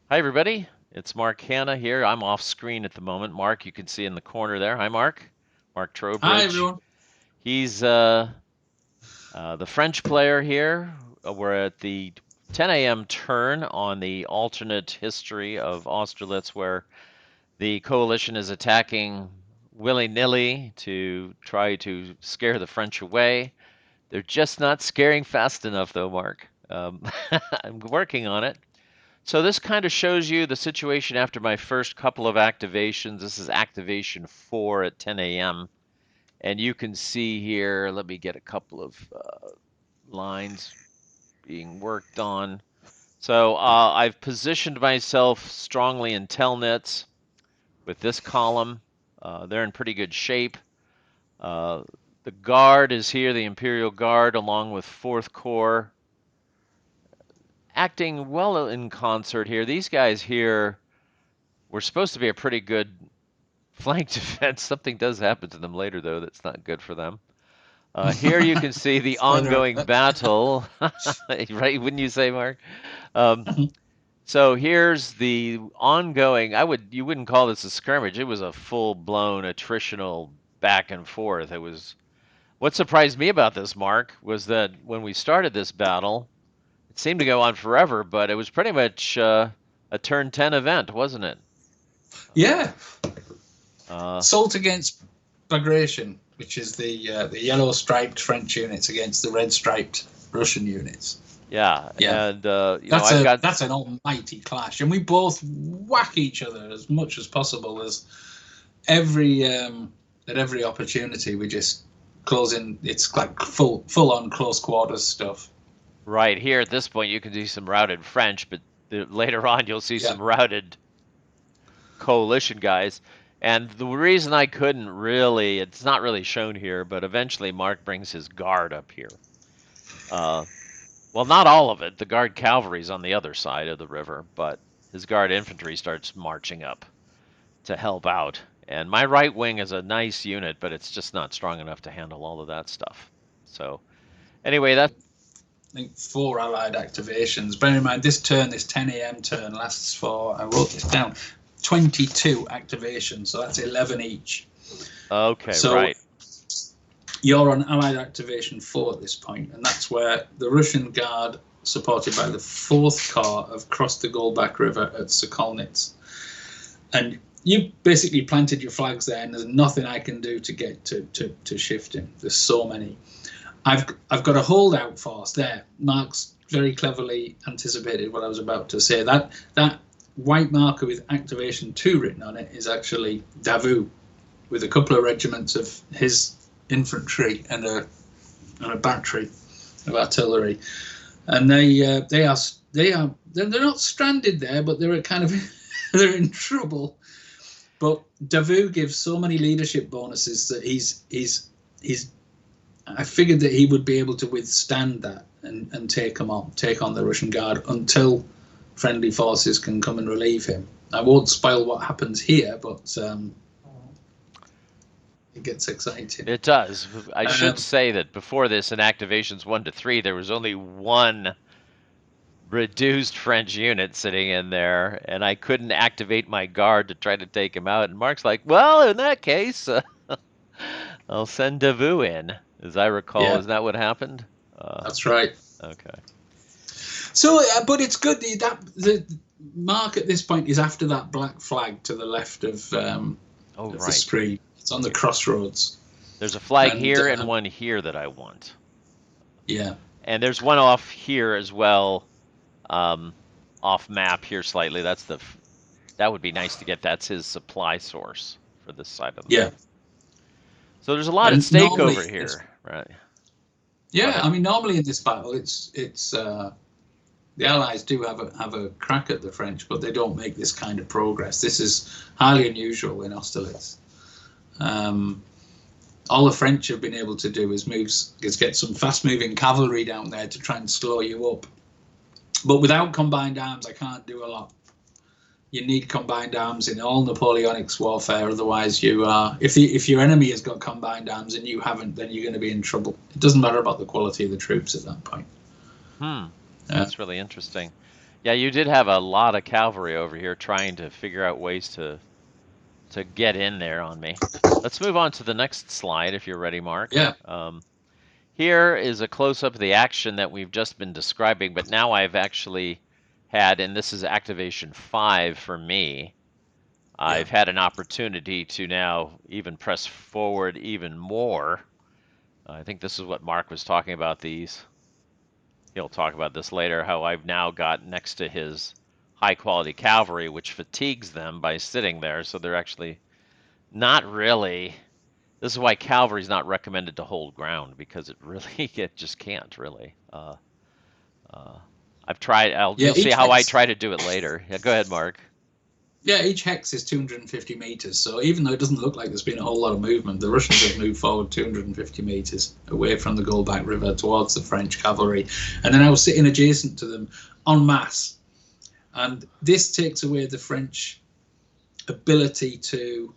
Hi, everybody. It's Mark Hanna here. I'm off screen at the moment. Mark, you can see in the corner there. Hi, Mark. Mark Hi, Trowbridge. everyone. He's the French player here. We're at the 10 a.m. turn on the alternate history of Austerlitz, where the coalition is attacking willy-nilly to try to scare the French away. They're just not scaring fast enough, though, Mark. I'm working on it. So this kind of shows you the situation after my first couple of activations. This is activation 4 at 10 a.m. And you can see here, let me get a couple of lines being worked on. So I've positioned myself strongly in telnets with this column. They're in pretty good shape. Uh, the guard is here, the Imperial Guard, along with 4th Corps, acting well in concert here. These guys here were supposed to be a pretty good flank defense. Something does happen to them later, though, that's not good for them. Here you can see the Spoiler ongoing alert. battle, right? Wouldn't you say, Mark? Um, so here's the ongoing. You wouldn't call this a skirmish. It was a full-blown attritional back and forth. It was. What surprised me about this, Mark, was that when we started this battle, it seemed to go on forever, but it was pretty much a turn 10 event, wasn't it? Yeah, Uh, Salt against Bagration, which is the yellow striped French units against the red striped Russian units. Yeah, Yeah, and that's I've a got that's an almighty clash, and we both whack each other as much as possible. As every at every opportunity, we just close in. It's like full on close quarters stuff. right here at this point. You can see some routed French, but later on you'll see Yeah, some routed coalition guys. And the reason I couldn't really, it's not really shown here, but eventually Mark brings his guard up here. Uh, well, not all of it. The guard cavalry's on the other side of the river, but his guard infantry starts marching up to help out. And my right wing is a nice unit, but it's just not strong enough to handle all of that stuff. So anyway, that's I think 4 allied activations. Bear in mind, this 10 a.m. turn lasts for, I wrote this down, 22 activations, so that's 11 each. okay, So right. you're on allied activation 4 at this point, and that's where the Russian Guard, supported by the 4th Corps, have crossed the Goldback River at Sokolnitz. And you basically planted your flags there, and there's nothing I can do to get to shift him. There's so many. I've got a holdout force there. Mark's very cleverly anticipated what I was about to say. That white marker with activation 2 written on it is actually Davout, with a couple of regiments of his infantry and a battery of artillery, and they're not stranded there, but they're kind of they're in trouble. But Davout gives so many leadership bonuses that he's I figured that he would be able to withstand that and take on the Russian Guard until friendly forces can come and relieve him. I won't spoil what happens here, but it gets exciting. It does. I should Um, say that before this, in activations 1 to 3, there was only one reduced French unit sitting in there, and I couldn't activate my guard to try to take him out. And Mark's like, well, in that case, I'll send Davout in, as I recall. yeah, Isn't that what happened? that's right. Okay. So, but it's good that the mark at this point is after that black flag to the left Oh, of the right. screen. It's on the crossroads, There's a flag and here and one here that I want. yeah, And there's one off here as well, um, off map here slightly. That would be nice to get. That's his supply source for this side of the yeah, map. So there's a lot at and stake normally, over here, right? Go yeah, ahead. I mean, normally in this battle, it's the Allies do have a crack at the French, but they don't make this kind of progress. This is highly unusual in Austerlitz. Um, all the French have been able to do is get some fast-moving cavalry down there to try and slow you up. But without combined arms, I can't do a lot. You need combined arms in all Napoleonic warfare. Otherwise, you are if your enemy has got combined arms and you haven't, then you're going to be in trouble. It doesn't matter about the quality of the troops at that point. Hmm. Uh, That's really interesting. Yeah, you did have a lot of cavalry over here trying to figure out ways to get in there on me. Let's move on to the next slide if you're ready, Mark. Yeah. Here is a close-up of the action that we've just been describing, but now I've actually had, and this is activation 5 for me, I've had an opportunity to now even press forward even more. I think this is what Mark was talking about, these. He'll talk about this later, how I've now got next to his high-quality cavalry, which fatigues them by sitting there, so they're actually not really. This is why cavalry is not recommended to hold ground, because it just can't really. I've tried. Yeah, You'll see each how I hex. try to do it later. Yeah, go ahead, Mark. Yeah, each hex is 250 meters. So even though it doesn't look like there's been a whole lot of movement, the Russians have moved forward 250 meters away from the Goldback River towards the French cavalry, and then I was sitting adjacent to them en masse. And this takes away the French ability to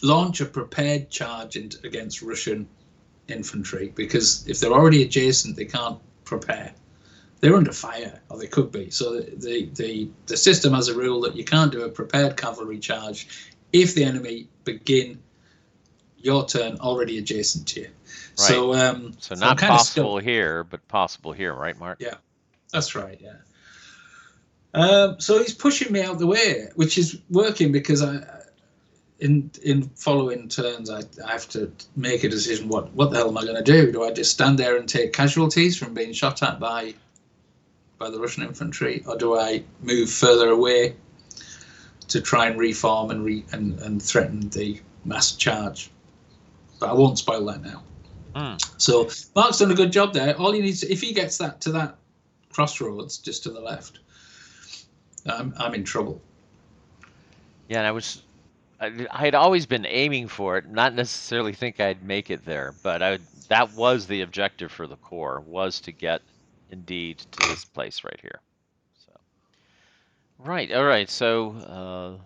launch a prepared charge against Russian infantry, because if they're already adjacent, they can't prepare. They're under fire, or they could be. So the system has a rule that you can't do a prepared cavalry charge if the enemy begin your turn already adjacent to you. Right. So not possible here, but possible here, right, Mark? Yeah, that's right. Yeah. So he's pushing me out the way, which is working, because in following turns, I have to make a decision. What the hell am I going to do? Do I just stand there and take casualties from being shot at by the Russian infantry, or do I move further away to try and reform and threaten the mass charge? But I won't spoil that now. So Mark's done a good job there. All he needs, if he gets that to that crossroads just to the left, I'm in trouble. Yeah, and I had always been aiming for it, not necessarily think I'd make it there, but that was the objective for the Corps, was to get indeed to this place right here. So, right, all right. So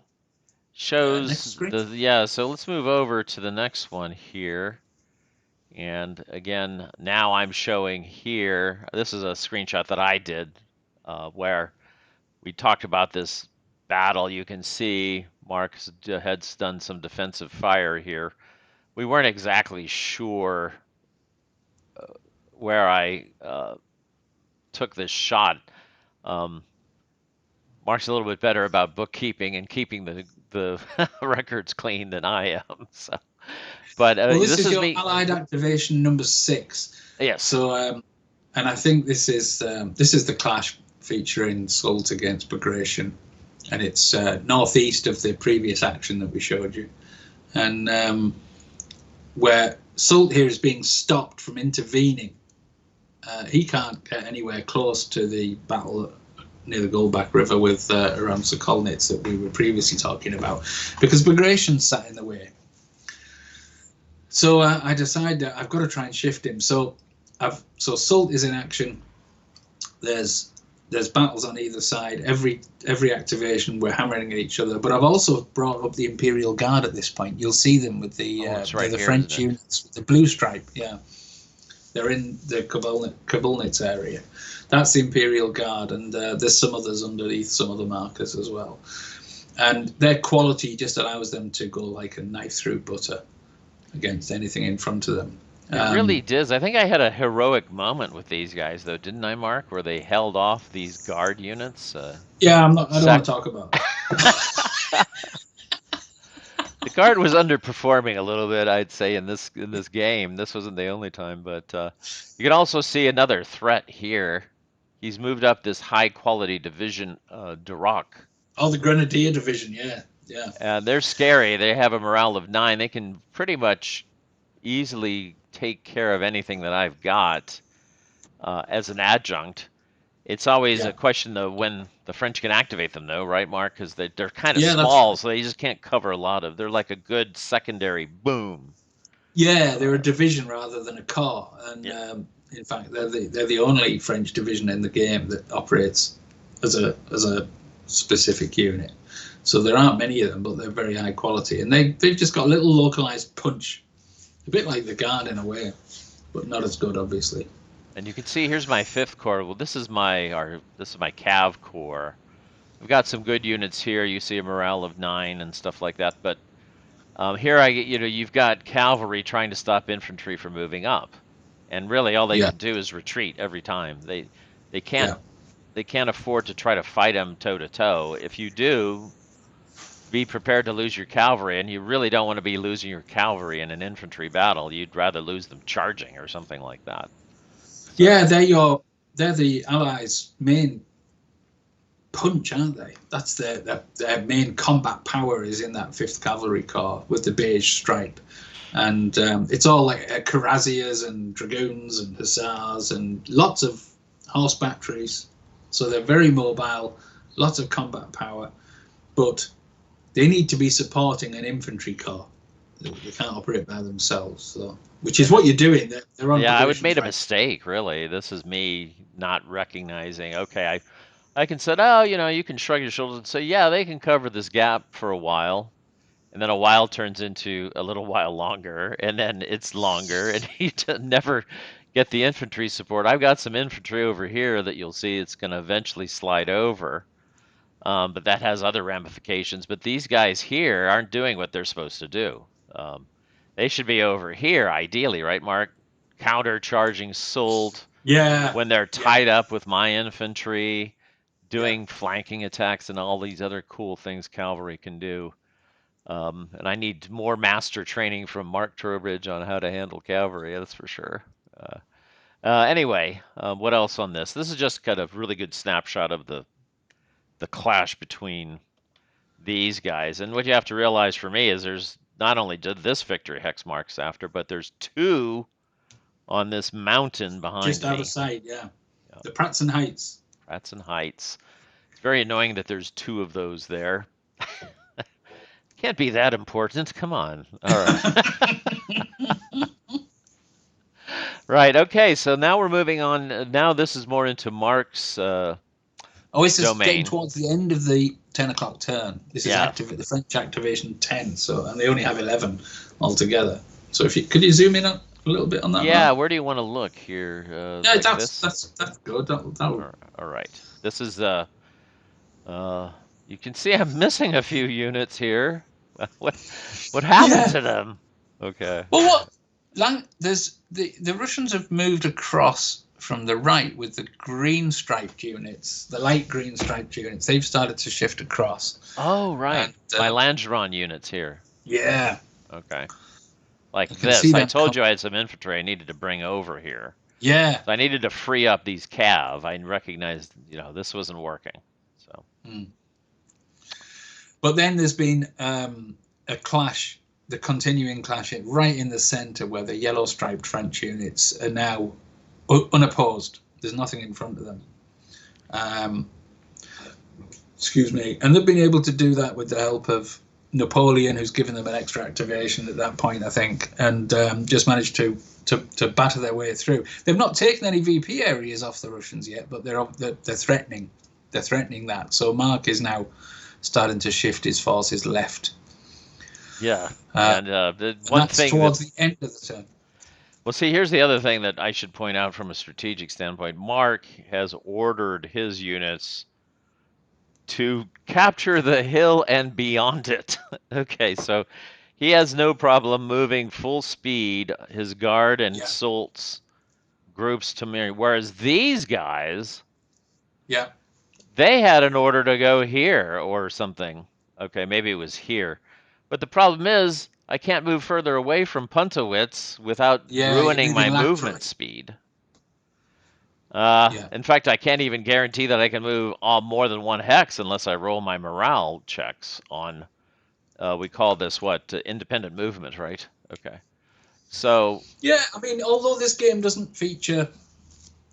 shows so let's move over to the next one here. And again, now I'm showing here. This is a screenshot that I did where we talked about this battle. You can see Mark had done some defensive fire here. We weren't exactly sure where I took this shot. Mark's a little bit better about bookkeeping and keeping the records clean than I am. So, but this is your Allied activation number 6. Yes. So, and I think this is the clash featuring Soult against Bagration, and it's northeast of the previous action that we showed you, and where Soult here is being stopped from intervening. He can't get anywhere close to the battle near the Goldback River with around Sokolnitz that we were previously talking about, because Bagration sat in the way. So I decided that I've got to try and shift him. So Soult is in action. There's battles on either side. Every activation we're hammering at each other. But I've also brought up the Imperial Guard at this point. You'll see them with the French units with the blue stripe. Yeah, they're in the Kobulnitz area. That's the Imperial Guard, and there's some others underneath some other markers as well. And their quality just allows them to go like a knife through butter against anything in front of them. It really does. I think I had a heroic moment with these guys, though, didn't I, Mark? Where they held off these guard units. Yeah, I don't want to talk about it. The guard was underperforming a little bit, I'd say, in this game. This wasn't the only time, but you can also see another threat here. He's moved up this high-quality division, Duroc. Oh, the Grenadier Division, yeah. And they're scary. They have a morale of 9. They can pretty much easily take care of anything that I've got as an adjunct. It's always a question of when the French can activate them, though, right, Mark? Because they're kind of small, so they just can't cover a lot of. They're like a good secondary boom. Yeah, they're a division rather than a corps, and in fact, they're the only French division in the game that operates as a specific unit. So there aren't many of them, but they're very high quality, and they've just got a little localized punch, a bit like the Guard in a way, but not as good, obviously. And you can see here's my 5th corps. Well, this is my Cav corps. We've got some good units here. You see a morale of 9 and stuff like that. But here you've got cavalry trying to stop infantry from moving up, and really all they Yeah, can do is retreat every time. They can't yeah, they can't afford to try to fight them toe to toe. If you do, be prepared to lose your cavalry, and you really don't want to be losing your cavalry in an infantry battle. You'd rather lose them charging or something like that. yeah. So They're the Allies' main punch, aren't they? That's their main combat power is in that 5th Cavalry Corps with the beige stripe, and it's all like cuirassiers and dragoons and hussars and lots of horse batteries. So they're very mobile, lots of combat power, but they need to be supporting an infantry corps. They can't operate by themselves. So, which is what you're doing. They're on yeah, I would probation made a for. mistake, really. This is me not recognizing, okay, I can say, oh, you can shrug your shoulders and say, yeah, they can cover this gap for a while. And then a while turns into a little while longer, and then it's longer, and you never get the infantry support. I've got some infantry over here that you'll see it's going to eventually slide over, but that has other ramifications. But these guys here aren't doing what they're supposed to do. Um, they should be over here, ideally, right, Mark? Counter-charging Soult Yeah, when they're yeah. tied up with my infantry, Yeah. doing flanking attacks and all these other cool things cavalry can do. And I need more master training from Mark Trowbridge on how to handle cavalry, that's for sure. Anyway, what else on this? This is just kind of really good snapshot of the clash between these guys. And what you have to realize for me is there's not only did this victory hex marks after, but there's 2 on this mountain behind Just out of me. sight. Yeah. Yeah, The Pratzen Heights. Pratzen Heights. It's very annoying that there's 2 of those there. Can't be that important. Come on. All right. Right. Okay. So now we're moving on. Now this is more into Mark's Oh, this is getting domain. towards the end of the 10 o'clock turn. This is Yeah. the French activation 10. So, and they only have 11 altogether. So, could you zoom in a little bit on that, Yeah. Mark? Where do you want to look here? Yeah, Like that's this. good. That'll All right. This is uh. You can see I'm missing a few units here. What happened yeah. to them? Okay. Well, there's the Russians have moved across from the right with the green striped units, the light green striped units. They've started to shift across, Oh, right. and My Langeron units here. yeah, Okay. Like you can see this. I them told come. you I had some infantry I needed to bring over here. Yeah. So I needed to free up these cav. I recognized, this wasn't working. So, Mm. But then there's been a clash, the continuing clash right in the centre where the yellow striped French units are now unopposed. There's nothing in front of them. Excuse me. And they've been able to do that with the help of Napoleon, who's given them an extra activation at that point, I think, and just managed to batter their way through. They've not taken any VP areas off the Russians yet, but they're threatening. They're threatening that. So Mark is now starting to shift his forces left. yeah. And the And one that's thing towards that, the end of the turn. well, see, here's the other thing that I should point out from a strategic standpoint. Mark has ordered his units to capture the hill and beyond it. Okay, so he has no problem moving full speed his guard and Yeah. Soult's groups to Mary. Whereas these guys, Yeah. they had an order to go here or something. Okay, maybe it was here. But the problem is, I can't move further away from Puntowitz without Yeah. You're ruining my moving laterally. movement speed. Yeah. In fact, I can't even guarantee that I can move more than 1 hex unless I roll my morale checks on, we call this what? Independent movement, right? Okay. So, Yeah. I mean, although this game doesn't feature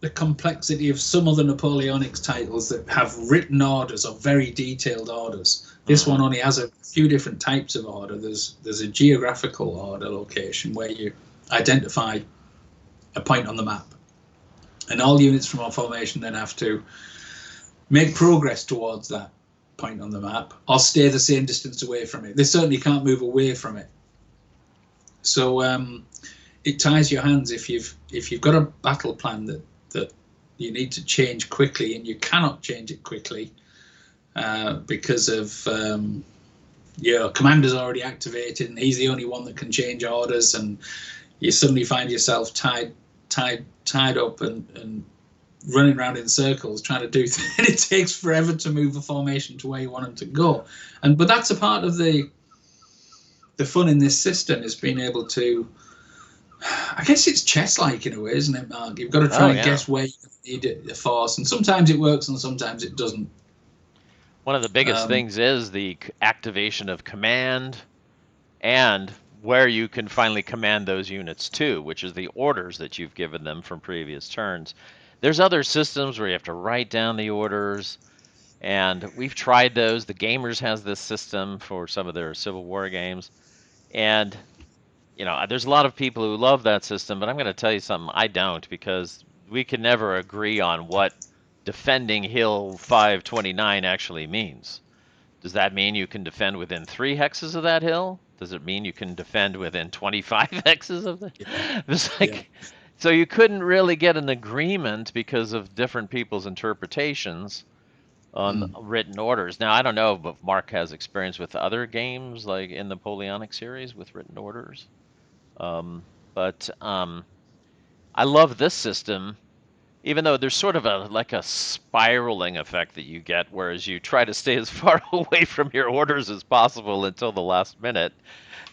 the complexity of some other Napoleonic titles that have written orders or very detailed orders, this one only has a few different types of order. There's a geographical order location where you identify a point on the map, and all units from our formation then have to make progress towards that point on the map or stay the same distance away from it. They certainly can't move away from it. So it ties your hands if you've got a battle plan that you need to change quickly and you cannot change it quickly because of your commander's already activated and he's the only one that can change orders, and you suddenly find yourself tied up and running around in circles trying to do things. And it takes forever to move a formation to where you want them to go. But that's a part of the fun in this system, is being able to, I guess it's chess-like in a way, isn't it, Mark? You've got to try and guess where you need the force, and sometimes it works and sometimes it doesn't. One of the biggest things is the activation of command and where you can finally command those units to, which is the orders that you've given them from previous turns. There's other systems where you have to write down the orders, and we've tried those. The Gamers has this system for some of their Civil War games, and there's a lot of people who love that system, but I'm going to tell you something, I don't, because we can never agree on what defending Hill 529 actually means. Does that mean you can defend within 3 hexes of that hill? Does it mean you can defend within 25 hexes of the? It's like, so you couldn't really get an agreement because of different people's interpretations on written orders. Now, I don't know if Mark has experience with other games like in the Napoleonic series with written orders, but I love this system. Even though there's sort of a spiraling effect that you get, whereas you try to stay as far away from your orders as possible until the last minute,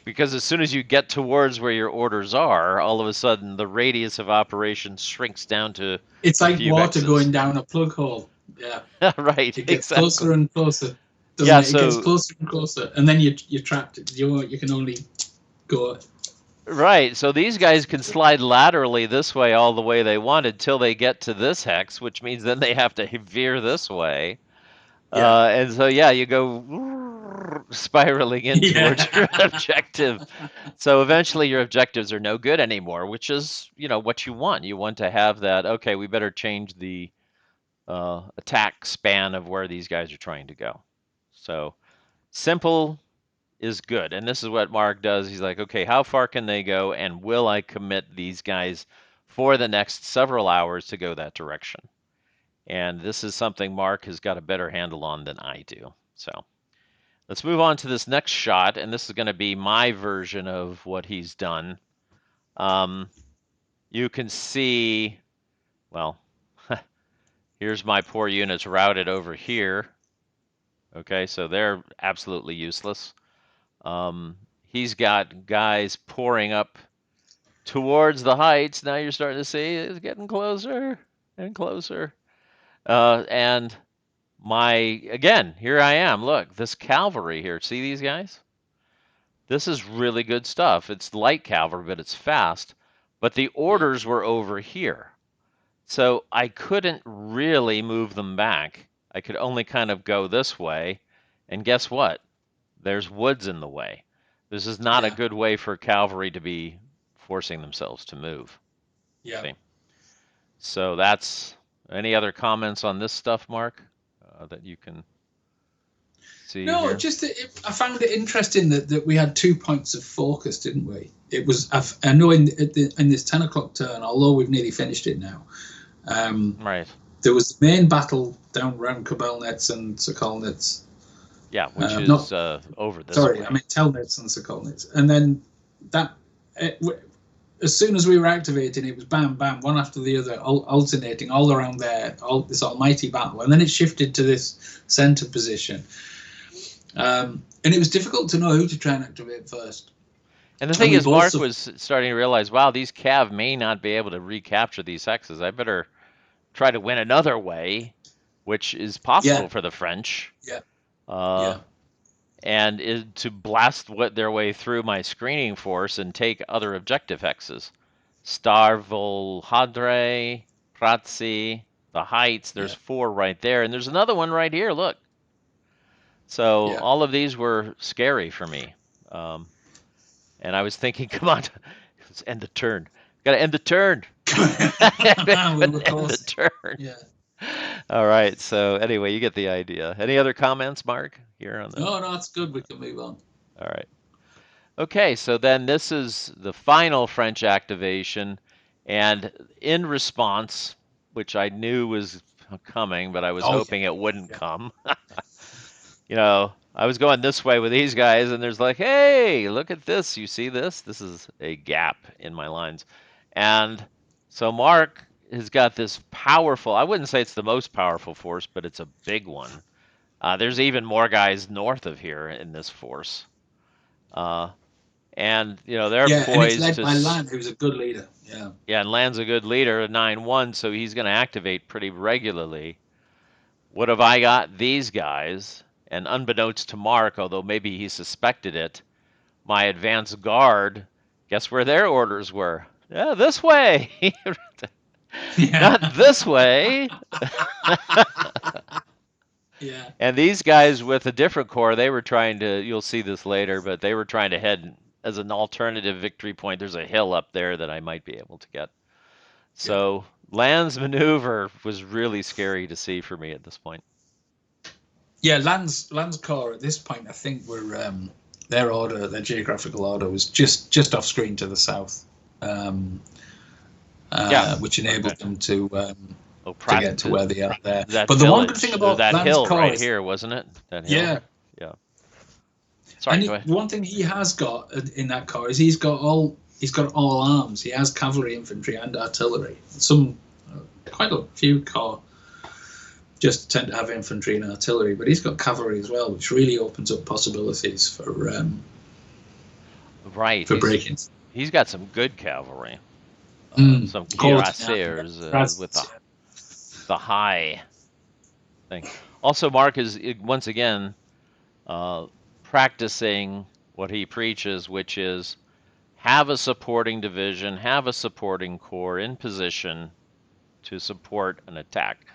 because as soon as you get towards where your orders are, all of a sudden the radius of operation shrinks down to it's like water going down a plug hole. Yeah, right. It gets closer and closer. It gets closer and closer, and then you're trapped. You can only go. Right, so these guys can slide laterally this way all the way they wanted till they get to this hex, which means then they have to veer this way. And so, you go spiraling in towards your objective. So eventually your objectives are no good anymore, which is, what you want. You want to have that, okay, we better change the attack span of where these guys are trying to go. So simple is good. And this is what Mark does. He's like, okay, how far can they go? And will I commit these guys for the next several hours to go that direction? And this is something Mark has got a better handle on than I do. So let's move on to this next shot. And this is going to be my version of what he's done. You can see, well, here's my poor units routed over here. Okay, so they're absolutely useless. He's got guys pouring up towards the heights. Now you're starting to see it's getting closer and closer. And again, here I am. Look, this cavalry here. See these guys? This is really good stuff. It's light cavalry, but it's fast. But the orders were over here. So I couldn't really move them back. I could only kind of go this way. And guess what? There's woods in the way. This is not a good way for cavalry to be forcing themselves to move. Yeah. See? So that's, any other comments on this stuff, Mark, that you can see? No, here? just I found it interesting that we had 2 points of focus, didn't we? It was, I know in this 10 o'clock turn, although we've nearly finished it now, right. There was the main battle down around Kobelnitz and Sokolnitz. Yeah, which is over this way. I mean Telnitz and Sokolnitz. And then as soon as we were activating, it was bam, bam, one after the other, alternating all around there, this almighty battle. And then it shifted to this centre position. And it was difficult to know who to try and activate first. And the thing is, Mark was starting to realize, wow, these cav may not be able to recapture these hexes. I better try to win another way, which is possible for the French. Yeah. And to blast their way through my screening force and take other objective hexes. Starvolhadre, Pratsi, the Heights, there's 4 right there. And there's another one right here, look. So all of these were scary for me. And I was thinking, come on, let's end the turn. Got to end the turn. End the turn. Yeah. All right. So anyway, you get the idea. Any other comments, Mark? Here on the. No, it's good. We can move on. All right. Okay, so then this is the final French activation, and in response, which I knew was coming, but I was Oh yeah, hoping it wouldn't yeah, come. I was going this way with these guys, and there's like, hey, look at this. You see this? This is a gap in my lines. And so Mark has got this powerful, I wouldn't say it's the most powerful force, but it's a big one. There's even more guys north of here in this force. Uh, and, they're yeah. And it's poised led to, by Lan, who's a good leader. Yeah, yeah, and Land's a good leader, a 9-1, so he's going to activate pretty regularly. What have I got? These guys, and unbeknownst to Mark, although maybe he suspected it, my advance guard, guess where their orders were? Yeah, this way. yeah, Not this way. yeah, And these guys with a different corps, they were trying to, you'll see this later, but they were trying to head as an alternative victory point. There's a hill up there that I might be able to get. yeah. So Land's maneuver was really scary to see for me at this point. Yeah, Lan's corps at this point, I think, were their geographical order was just off screen to the south, Yeah. which enabled Okay. them to Oh, get to where they are there. that But the one good village, thing or about that Lan's hill corps right is, here, wasn't it? That hill. yeah, Yeah. Sorry, and go ahead. one thing he has got in that corps is he's got all arms. He has cavalry, infantry, and artillery. Some quite a few corps just tend to have infantry and artillery, but he's got cavalry as well, which really opens up possibilities for Right. breaking. He's got some good cavalry. Some Quality, cuirassiers with the high thing. Also, Mark is once again practicing what he preaches, which is have a supporting division, have a supporting corps in position to support an attack.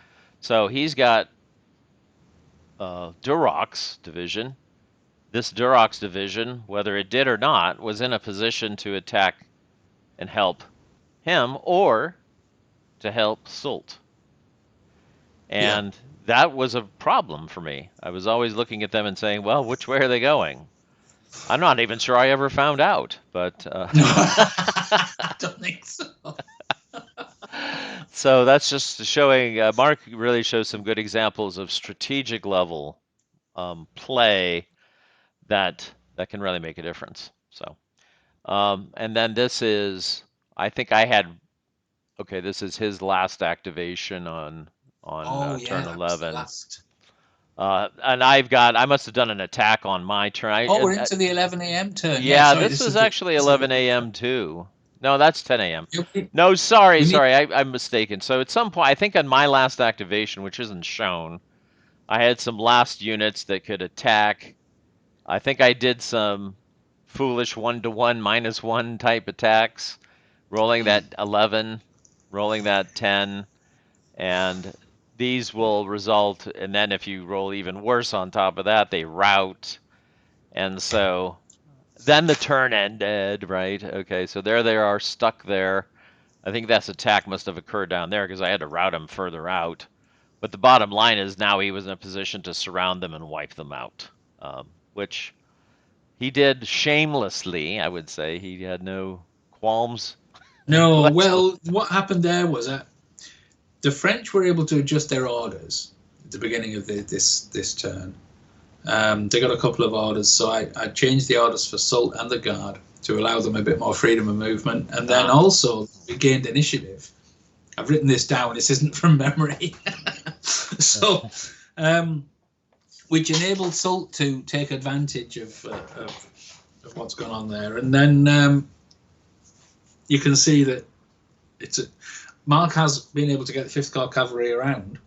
So he's got Duroc's division. This Duroc's division, whether it did or not, was in a position to attack and help him or to help Soult. And that was a problem for me. I was always looking at them and saying, well, which way are they going? I'm not even sure I ever found out, but No, I don't think so. So that's just showing. Mark really shows some good examples of strategic level play that can really make a difference. So, and then this is, I think I had. Okay, this is his last activation on turn That was the 11. last. And I must have done an attack on my turn. We're into the 11 a.m. turn. Yeah, Sorry, this was actually 11 a.m. too. No, that's 10 a.m. Okay. No, sorry, I'm mistaken. So at some point, I think on my last activation, which isn't shown, I had some last units that could attack. I think I did some foolish 1-to-1 -1 type attacks, rolling that 11, rolling that 10, and these will result, and then if you roll even worse on top of that, they rout. And so then the turn ended, right? Okay, so there they are stuck there. I think that attack must have occurred down there because I had to route him further out. But the bottom line is now he was in a position to surround them and wipe them out, which he did shamelessly, I would say. He had no qualms. No, well, what happened there was that the French were able to adjust their orders at the beginning of this turn. They got a couple of orders, so I changed the orders for Soult and the Guard to allow them a bit more freedom of movement, and then also we gained initiative. I've written this down. This isn't from memory. So, which enabled Soult to take advantage of what's going on there, and then you can see that Mark has been able to get the 5th Corps Cavalry around.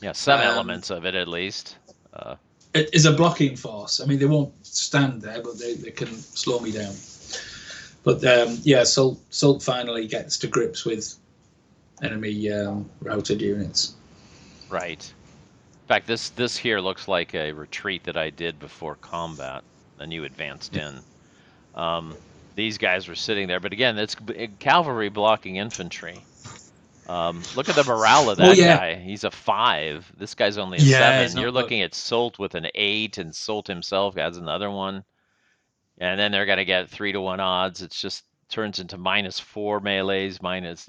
Yeah, some elements of it at least. It is a blocking force. I mean, they won't stand there, but they can slow me down. But Soult finally gets to grips with enemy routed units. Right. In fact, this here looks like a retreat that I did before combat, and you advanced in. These guys were sitting there, but again, it's cavalry blocking infantry. Look at the morale of that guy. He's a 5. This guy's only a 7. You're looking at Soult with an 8, and Soult himself has another one. and then they're going to get 3-to-1 odds. It's just turns into -4 melees, minus,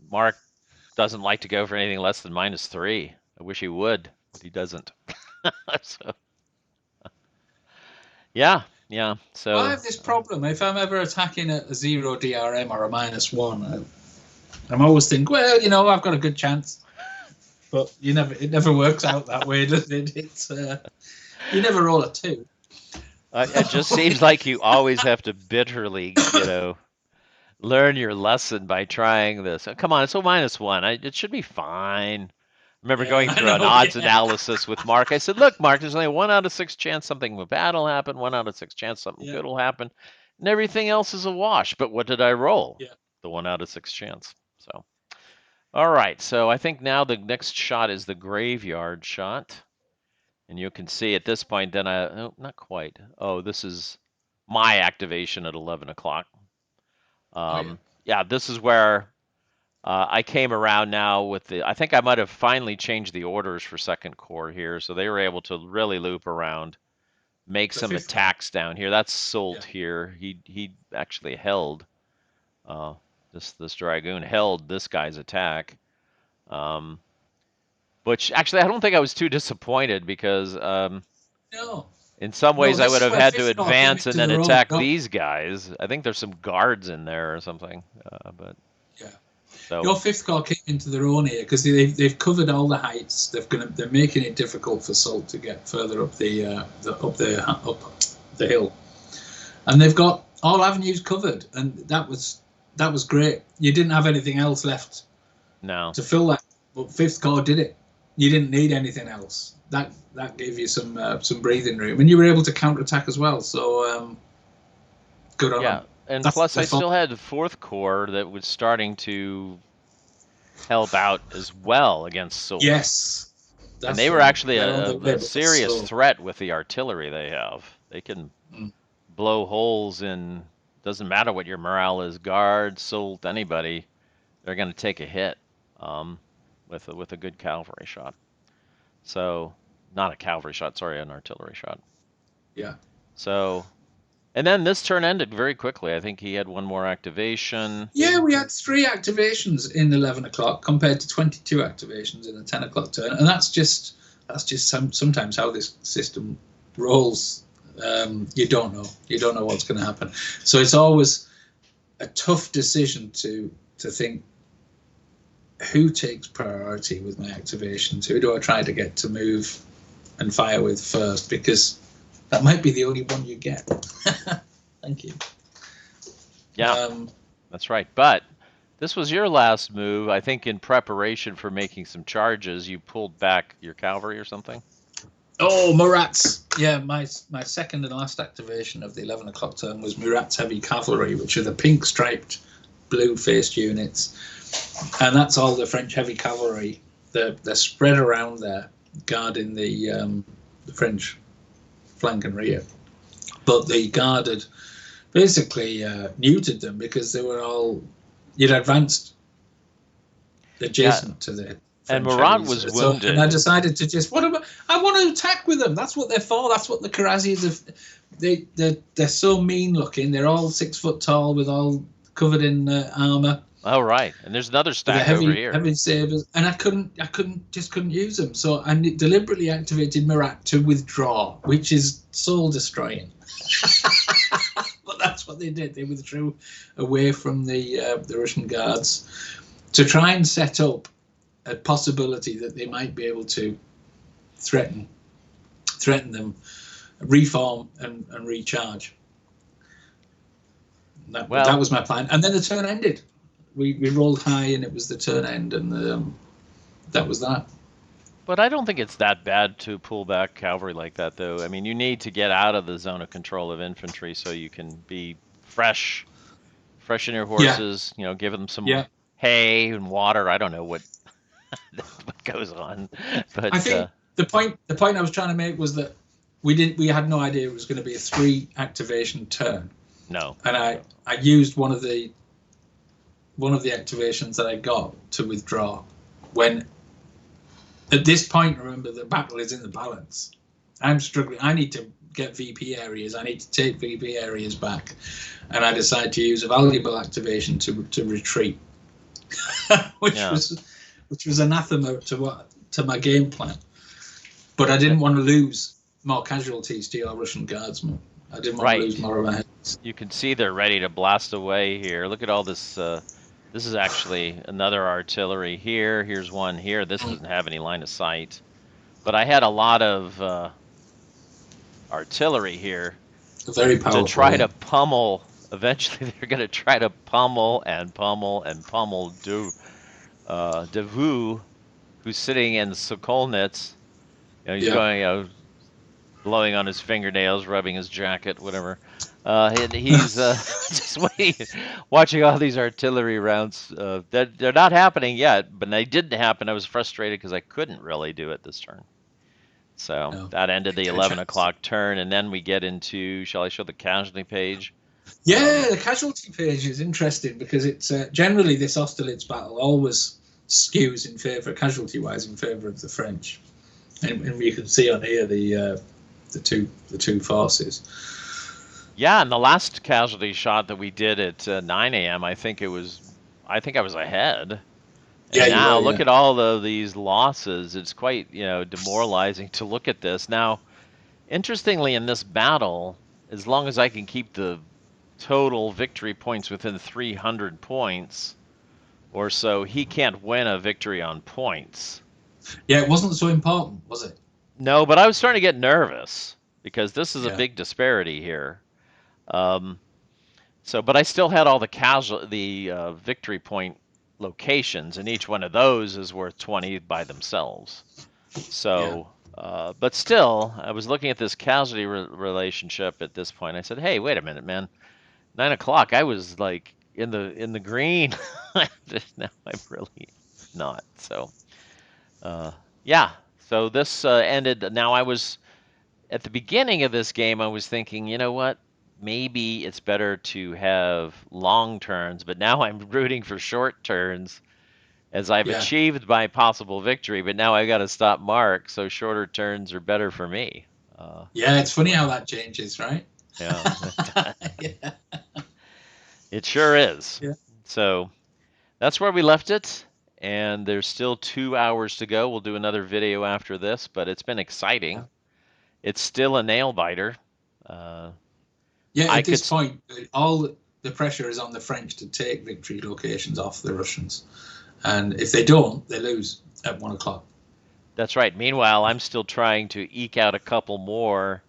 Mark doesn't like to go for anything less than -3. I wish he would, but he doesn't. So, yeah, yeah. Well, I So, have this problem. If I'm ever attacking at a 0 DRM or a -1, I'm always thinking, well, I've got a good chance. But it never works out that way, does it? It's you never roll a 2. it just seems like you always have to bitterly, learn your lesson by trying this. Come on, it's a -1. It should be fine. I remember Yeah, going I through an know. odds Yeah, analysis with Mark. I said, "Look, Mark, there's only a 1 out of 6 chance something bad will happen. 1 out of 6 chance something yeah, good will happen, and everything else is a wash." But what did I roll? yeah. The 1 out of 6 chance. So, all right. So I think now the next shot is the graveyard shot. And you can see at this point, then oh, not quite. Oh, this is my activation at 11 o'clock. Oh yeah. Yeah, this is where I came around now with I think I might have finally changed the orders for second core here. So they were able to really loop around, make The some fifth card. attacks down here. That's Yeah. Sult here. He actually held, uh, this Dragoon held this guy's attack. Um, which actually I don't think I was too disappointed because No, in some no. ways, I This would is have where had to fifth card came advance and into then their own. attack No, these guys. I think there's some guards in there or something. But yeah. so Your fifth card came into their own here because they've covered all the heights. They're making it difficult for Salt to get further up up the hill, and they've got all avenues covered, and that was great. You didn't have anything else left no, to fill that, but fifth card did it. You didn't need anything else. That gave you some breathing room, and you were able to counterattack as well. So good on yeah, them. and That's plus I their fault. still had the fourth core that was starting to help out as well against Sult, Yes, and that's they were right. actually They're on the way, a but that's serious slow. threat with the artillery they have. They can Mm. blow holes in. Doesn't matter what your morale is, guard, Sult, anybody. They're going to take a hit with a good cavalry shot. So, not a cavalry shot, sorry, an artillery shot. Yeah. So, and then this turn ended very quickly. I think he had one more activation. Yeah, we had 3 activations in 11 o'clock compared to 22 activations in a 10 o'clock turn, and that's just sometimes how this system rolls. You don't know what's going to happen, so it's always a tough decision to think who takes priority with my activations. Who do I try to get to move and fire with first? Because that might be the only one you get. Thank you. Yeah, that's right. But this was your last move. I think in preparation for making some charges, you pulled back your cavalry or something. Oh, Murat's. Yeah, my second and last activation of the 11 o'clock turn was Murat's Heavy Cavalry, which are the pink striped, blue faced units. And that's all the French heavy cavalry. They're spread around there, guarding the French flank and rear. But the guard had basically neutered them because they were all you'd advanced adjacent to the And French Murat heavies. was So, wounded. and I decided to just I want to attack with them. That's what they're for. That's what the Karazias have. They're so mean looking. They're all 6 foot tall with all covered in armor. Oh, right. And there's another stack over here. Heavy sabers, and I couldn't use them. So I deliberately activated Murat to withdraw, which is soul destroying. But that's what they did. They withdrew away from the Russian guards to try and set up a possibility that they might be able to threaten them, reform and recharge. That was my plan, and then the turn ended. We rolled high, and it was the turn end, and that was that. But I don't think it's that bad to pull back cavalry like that, though. I mean, you need to get out of the zone of control of infantry so you can be fresh in your horses. Yeah. Give them some hay and water. I don't know what goes on, but I think the point I was trying to make was that we had no idea it was going to be a 3 activation turn. No. And I used one of the activations that I got to withdraw when. At this point, remember, the battle is in the balance. I'm struggling. I need to get VP areas. I need to take VP areas back, and I decide to use a valuable activation to retreat, which was anathema to my game plan. But I didn't want to lose more casualties to your Russian guardsmen. I didn't want to lose more of my heads. You can see they're ready to blast away here. Look at all this. This is actually another artillery here. Here's one here. This doesn't have any line of sight. But I had a lot of artillery here. Very powerful. To try to pummel. Eventually, they're going to try to pummel and pummel and pummel Devu, who's sitting in Sokolnitz. You know, he's going, blowing on his fingernails, rubbing his jacket, whatever. And he's just watching all these artillery rounds. They're not happening yet, but they didn't happen. I was frustrated because I couldn't really do it this turn. So that ended the 11 o'clock turn, and then we get into, shall I show the casualty page? Yeah, the casualty page is interesting because it's generally this Austerlitz battle always skews in favour, casualty-wise, in favour of the French. And you can see on here the two forces. Yeah, and the last casualty shot that we did at 9 a.m., I think I was ahead. And now look at all of these losses. It's quite, demoralizing to look at this. Now, interestingly, in this battle, as long as I can keep the total victory points within 300 points or so, he can't win a victory on points. Yeah, it wasn't so important, was it? No, but I was starting to get nervous because this is a big disparity here. But I still had all the victory point locations, and each one of those is worth 20 by themselves. So, but still, I was looking at this casualty relationship at this point. I said, "Hey, wait a minute, man! 9 o'clock, I was like in the green. Now I'm really not." So, So this ended. Now I was at the beginning of this game. I was thinking, you know what? Maybe it's better to have long turns, but now I'm rooting for short turns as I've achieved my possible victory, but now I've got to stop Mark, so shorter turns are better for me. It's funny how that changes, right? Yeah. It sure is. Yeah. So that's where we left it, and there's still 2 hours to go. We'll do another video after this, but it's been exciting. It's still a nail biter. At this point, all the pressure is on the French to take victory locations off the Russians. And if they don't, they lose at 1 o'clock. That's right. Meanwhile, I'm still trying to eke out a couple more.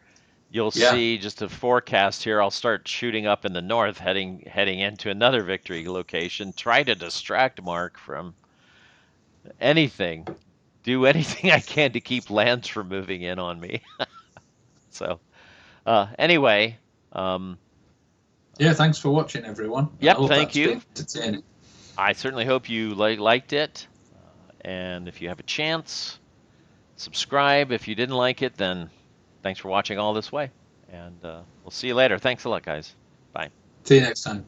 You'll see just a forecast here. I'll start shooting up in the north, heading into another victory location. Try to distract Mark from anything. Do anything I can to keep lands from moving in on me. So, anyway. Thanks for watching, everyone. Yep, thank you. I certainly hope you liked it. And if you have a chance, subscribe. If you didn't like it, then thanks for watching all this way. And we'll see you later. Thanks a lot, guys. Bye. See you next time.